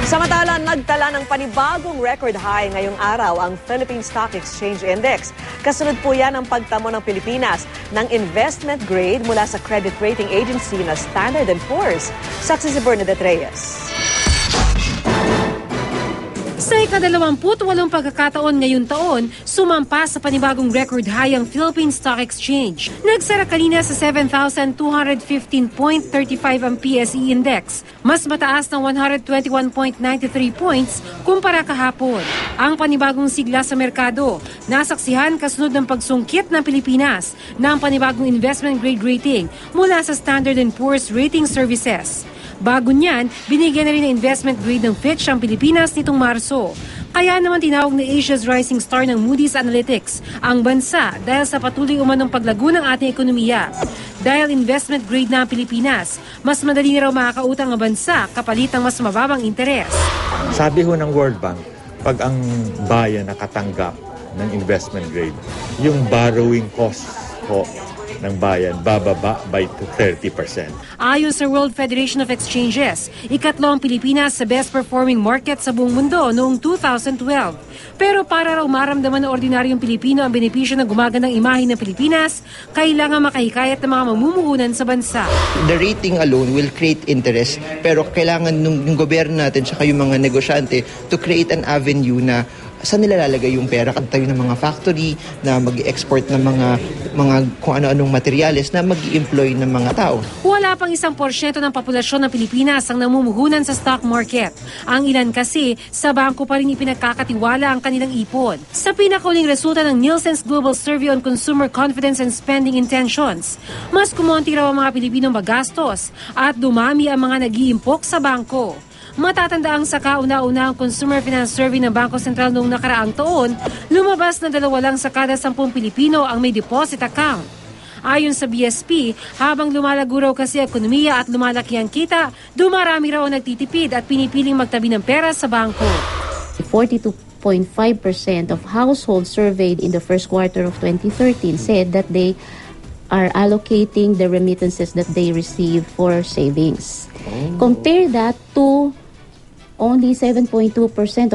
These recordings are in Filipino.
Samantala, nagtala ng panibagong record high ngayong araw ang Philippine Stock Exchange Index. Kasunod po yan ang pagtamo ng Pilipinas ng investment grade mula sa credit rating agency na Standard & Poor's. Saksi si Bernadette Reyes. Sa ika-28 pagkakataon ngayong taon, sumampas sa panibagong record high ang Philippine Stock Exchange. Nagsara kanina sa 7,215.35 ang PSE Index, mas mataas ng 121.93 points kumpara kahapon. Ang panibagong sigla sa merkado, nasaksihan kasunod ng pagsungkit ng Pilipinas ng panibagong investment grade rating mula sa Standard & Poor's Rating Services. Bago niyan, binigyan na rin ng investment grade ng Fitch ang Pilipinas nitong Marso. Kaya naman tinawag na Asia's Rising Star ng Moody's Analytics ang bansa dahil sa patuloy umanong paglago ng ating ekonomiya. Dahil investment grade na ang Pilipinas, mas madali na raw makakautang ang bansa kapalit ng mas mababang interes. Sabi ho ng World Bank, pag ang bayan nakatanggap ng investment grade, yung borrowing cost ho ng bayan bababa by 30%. Ayon sa World Federation of Exchanges, ikatlo ang Pilipinas sa best performing market sa buong mundo noong 2012. Pero para raw maramdaman ng ordinaryong Pilipino ang benepisyo ng gumagandang imahe ng Pilipinas, kailangan makahikayat ng mga mamumuhunan sa bansa. The rating alone will create interest, pero kailangan ng gobyerno natin at yung mga negosyante to create an avenue na saan nila lalagay yung pera, tayo ng mga factory na mag-export ng mga kung ano-anong materyales na mag-i-employ ng mga tao. Wala pang 1% ng populasyon ng Pilipinas ang namumuhunan sa stock market. Ang ilan kasi sa bangko pa rin ipinagkakatiwala ang kanilang ipon. Sa pinakauling resulta ng Nielsen's Global Survey on Consumer Confidence and Spending Intentions, mas kumonti raw ang mga Pilipinong magastos at dumami ang mga nag-iimpok sa bangko. Matatandaang sa kauna-una ang Consumer Finance Survey ng Bangko Sentral noong nakaraang taon, lumabas na 2 lang sa kada 10 Pilipino ang may deposit account. Ayon sa BSP, habang lumalago raw kasi ekonomiya at lumalaki ang kita, dumarami raw ang nagtitipid at pinipiling magtabi ng pera sa bangko. 42.5% of households surveyed in the first quarter of 2013 said that they are allocating the remittances that they receive for savings. Compare that to only 7.2%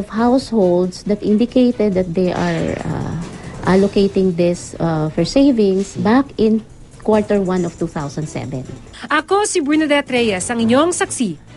of households that indicated that they are allocating this for savings back in quarter 1 of 2007. Ako si Bernadette Reyes, ang inyong saksi.